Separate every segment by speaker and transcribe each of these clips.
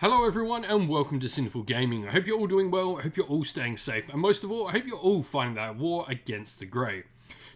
Speaker 1: Hello everyone and welcome to Sinful Gaming. I hope you're all doing well, I hope you're all staying safe, and most of all, I hope you're all fighting that war against the Grey.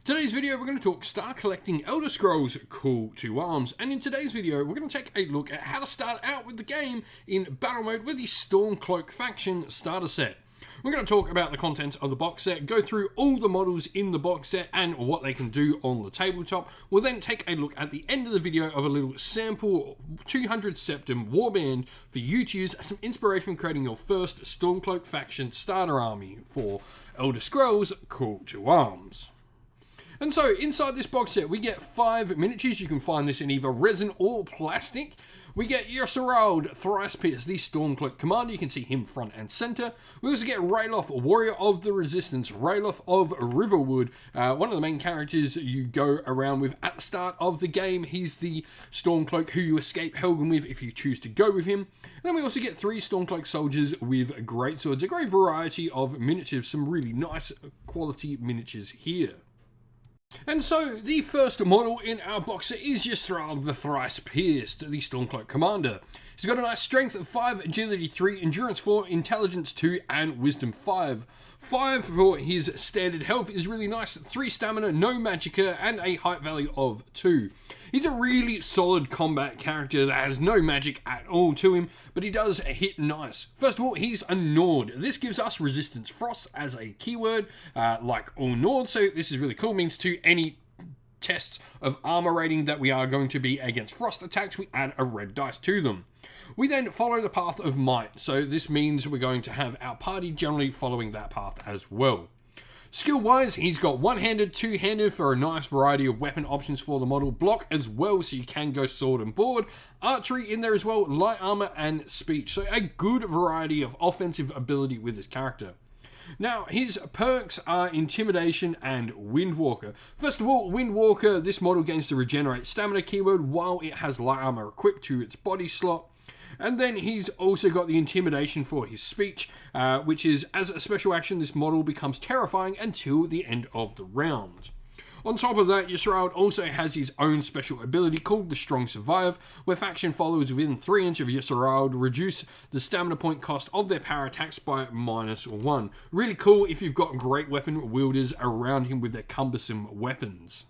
Speaker 1: Today's video we're going to talk start collecting Elder Scrolls Call to Arms, and in today's video we're going to take a look at how to start out with the game in battle mode with the Stormcloak faction starter set. We're going to talk about the contents of the box set, go through all the models in the box set and what they can do on the tabletop. We'll then take a look at the end of the video of a little sample 200 Septim warband for you to use as some inspiration in creating your first Stormcloak faction starter army for Elder Scrolls Call to Arms. And so, inside this box set, we get 5 miniatures. You can find this in either resin or plastic. We get Ysurald Thrice Pierce, the Stormcloak commander. You can see him front and center. We also get Rayloff, Warrior of the Resistance, Rayloff of Riverwood, one of the main characters you go around with at the start of the game. He's the Stormcloak who you escape Helgen with if you choose to go with him. And then we also get 3 Stormcloak soldiers with greatswords, a great variety of miniatures, some really nice quality miniatures here. And so, the first model in our box set is Ysurald the Thrice Pierced, the Stormcloak commander. He's got a nice strength of 5, agility 3, endurance 4, intelligence 2, and wisdom 5. 5 for his standard health is really nice, 3 stamina, no magicka, and a height value of 2. He's a really solid combat character that has no magic at all to him, but he does hit nice. First of all, he's a Nord. This gives us resistance frost as a keyword, like all Nords, so this is really cool. It means to any tests of armor rating that we are going to be against frost attacks, we add a red dice to them. We then follow the path of might, so this means we're going to have our party generally following that path as well. Skill-wise, he's got one-handed, two-handed for a nice variety of weapon options for the model. Block as well, so you can go sword and board. Archery in there as well, light armor and speech. So a good variety of offensive ability with this character. Now, his perks are Intimidation and Windwalker. First of all, Windwalker, this model gains the Regenerate Stamina keyword while it has light armor equipped to its body slot. And then he's also got the Intimidation for his speech, which is, as a special action, this model becomes terrifying until the end of the round. On top of that, Ysurald also has his own special ability called the Strong Survive, where faction followers within 3 inches of Ysurald reduce the stamina point cost of their power attacks by -1. Really cool if you've got great weapon wielders around him with their cumbersome weapons.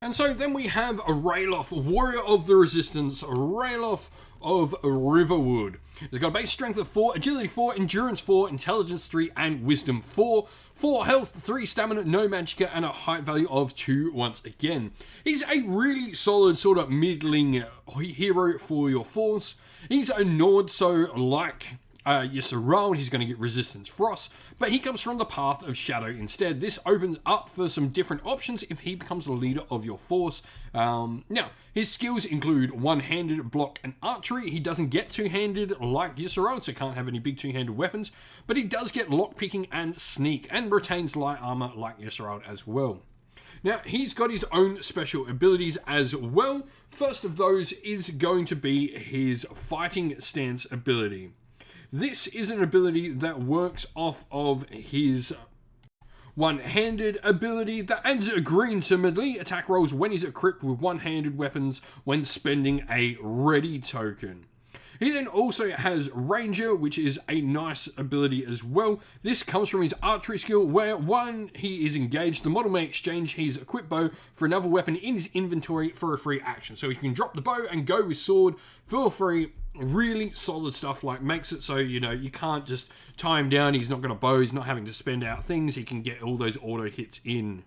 Speaker 1: And so then we have a Rayloff, Warrior of the Resistance, Rayloff of Riverwood. He's got a base strength of 4, agility 4, endurance 4, intelligence 3, and wisdom 4. 4 health, 3 stamina, no magicka, and a height value of 2 once again. He's a really solid sort of middling hero for your force. He's a Nord, so like Ysurald, he's going to get resistance frost, but he comes from the path of shadow instead. This opens up for some different options if he becomes the leader of your force. Now, his skills include one-handed, block, and archery. He doesn't get two-handed like Ysurald, so can't have any big two-handed weapons, but he does get lockpicking and sneak, and retains light armor like Ysurald as well. Now, he's got his own special abilities as well. First of those is going to be his fighting stance ability. This is an ability that works off of his one-handed ability that adds a green to melee attack rolls when he's equipped with one-handed weapons when spending a ready token. He then also has Ranger, which is a nice ability as well. This comes from his archery skill, where when he is engaged, the model may exchange his equipped bow for another weapon in his inventory for a free action. So he can drop the bow and go with sword for free. Really solid stuff, like makes it so, you know, you can't just tie him down. He's not going to bow. He's not having to spend out things. He can get all those auto hits in.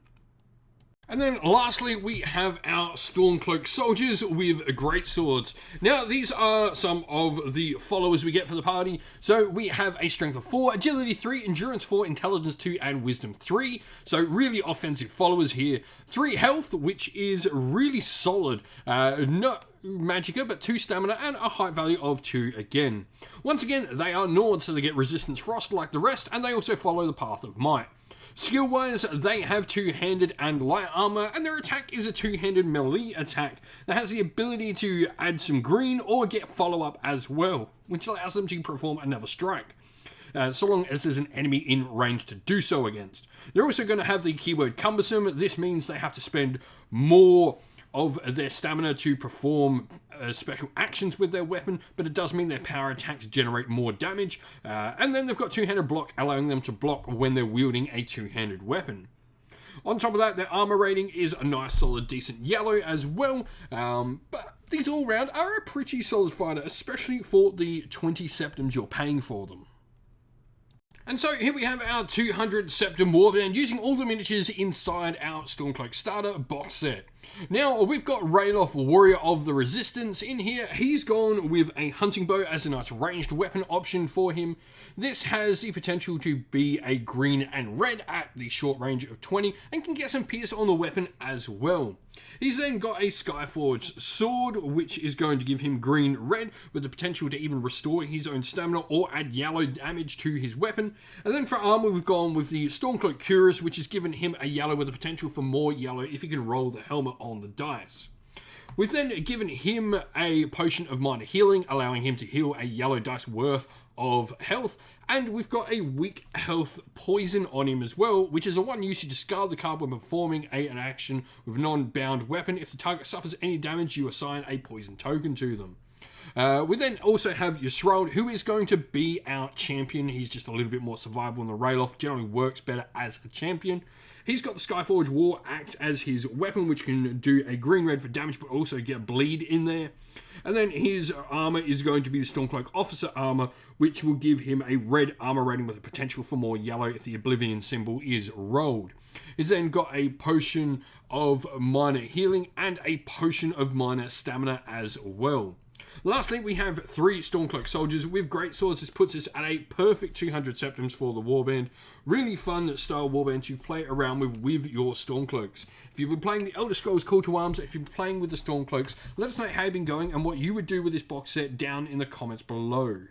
Speaker 1: And then lastly, we have our Stormcloak soldiers with greatswords. Now, these are some of the followers we get for the party. So we have a strength of 4, agility 3, endurance 4, intelligence 2, and wisdom 3. So really offensive followers here. 3 health, which is really solid. No magicka, but 2 stamina and a height value of 2 again. Once again, they are Nords, so they get resistance frost like the rest, and they also follow the path of might. Skill-wise, they have two-handed and light armor, and their attack is a two-handed melee attack that has the ability to add some green or get follow-up as well, which allows them to perform another strike, so long as there's an enemy in range to do so against. They're also going to have the keyword cumbersome. This means they have to spend more of their stamina to perform special actions with their weapon, but it does mean their power attacks generate more damage. And then they've got two-handed block, allowing them to block when they're wielding a two-handed weapon. On top of that, their armor rating is a nice, solid, decent yellow as well. But these all round are a pretty solid fighter, especially for the 20 septims you're paying for them. And so here we have our 200 septim warband using all the miniatures inside our Stormcloak starter box set. Now we've got Rayloff, Warrior of the Resistance, in here. He's gone with a hunting bow as a nice ranged weapon option for him. This has the potential to be a green and red at the short range of 20 and can get some pierce on the weapon as well. He's then got a Skyforged sword, which is going to give him green-red with the potential to even restore his own stamina or add yellow damage to his weapon. And then for armor, we've gone with the Stormcloak Cuirass, which has given him a yellow with the potential for more yellow if he can roll the helmet on the dice. We've then given him a potion of minor healing, allowing him to heal a yellow dice worth of health, and we've got a weak health poison on him as well, which is a one use. You discard the card when performing an action with non-bound weapon. If the target suffers any damage, you assign a poison token to them. We then also have Yisrael, who is going to be our champion. He's just a little bit more survivable than the Rayloff, generally works better as a champion. He's got the Skyforged War Axe as his weapon, which can do a green-red for damage, but also get bleed in there. And then his armor is going to be the Stormcloak Officer armor, which will give him a red armor rating with a potential for more yellow if the Oblivion symbol is rolled. He's then got a potion of minor healing and a potion of minor stamina as well. Lastly, we have 3 Stormcloak soldiers with great swords. This puts us at a perfect 200 septims for the warband. Really fun style warband to play around with your Stormcloaks. If you've been playing the Elder Scrolls Call to Arms, if you've been playing with the Stormcloaks, let us know how you've been going and what you would do with this box set down in the comments below.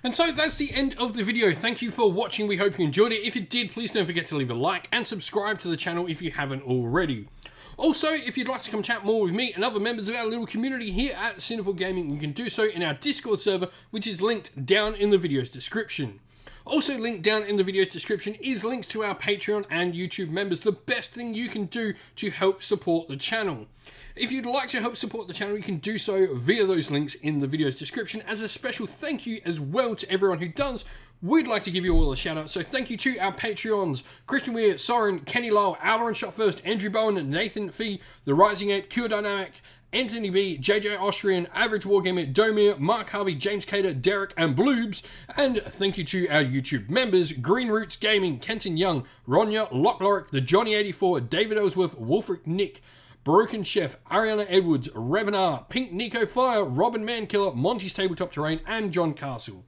Speaker 1: And so that's the end of the video. Thank you for watching. We hope you enjoyed it. If you did, please don't forget to leave a like and subscribe to the channel if you haven't already. Also, if you'd like to come chat more with me and other members of our little community here at Sinful Gaming, you can do so in our Discord server, which is linked down in the video's description. Also linked down in the video's description is links to our Patreon and YouTube members, the best thing you can do to help support the channel. If you'd like to help support the channel, you can do so via those links in the video's description. As a special thank you as well to everyone who does, we'd like to give you all a shout out. So thank you to our Patreons: Christian Weir, Soren, Kenny Lyle, Alderon Shot First, Andrew Bowen, Nathan Fee, The Rising Ape, Cure Dynamic, Anthony B, JJ Austrian, Average Wargamer, Domir, Mark Harvey, James Cater, Derek, and Bloobs. And thank you to our YouTube members: Green Roots Gaming, Kenton Young, Ronya, Lockloric, The Johnny84, David Ellsworth, Wolfric Nick, Broken Chef, Ariana Edwards, Revenar, Pink Nico Fire, Robin Mankiller, Monty's Tabletop Terrain, and John Castle.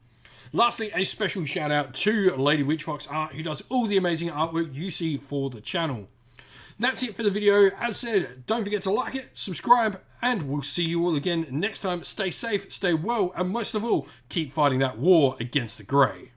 Speaker 1: Lastly, a special shout out to Lady Witchfox Art, who does all the amazing artwork you see for the channel. That's it for the video. As said, don't forget to like it, subscribe, and we'll see you all again next time. Stay safe, stay well, and most of all, keep fighting that war against the Grey.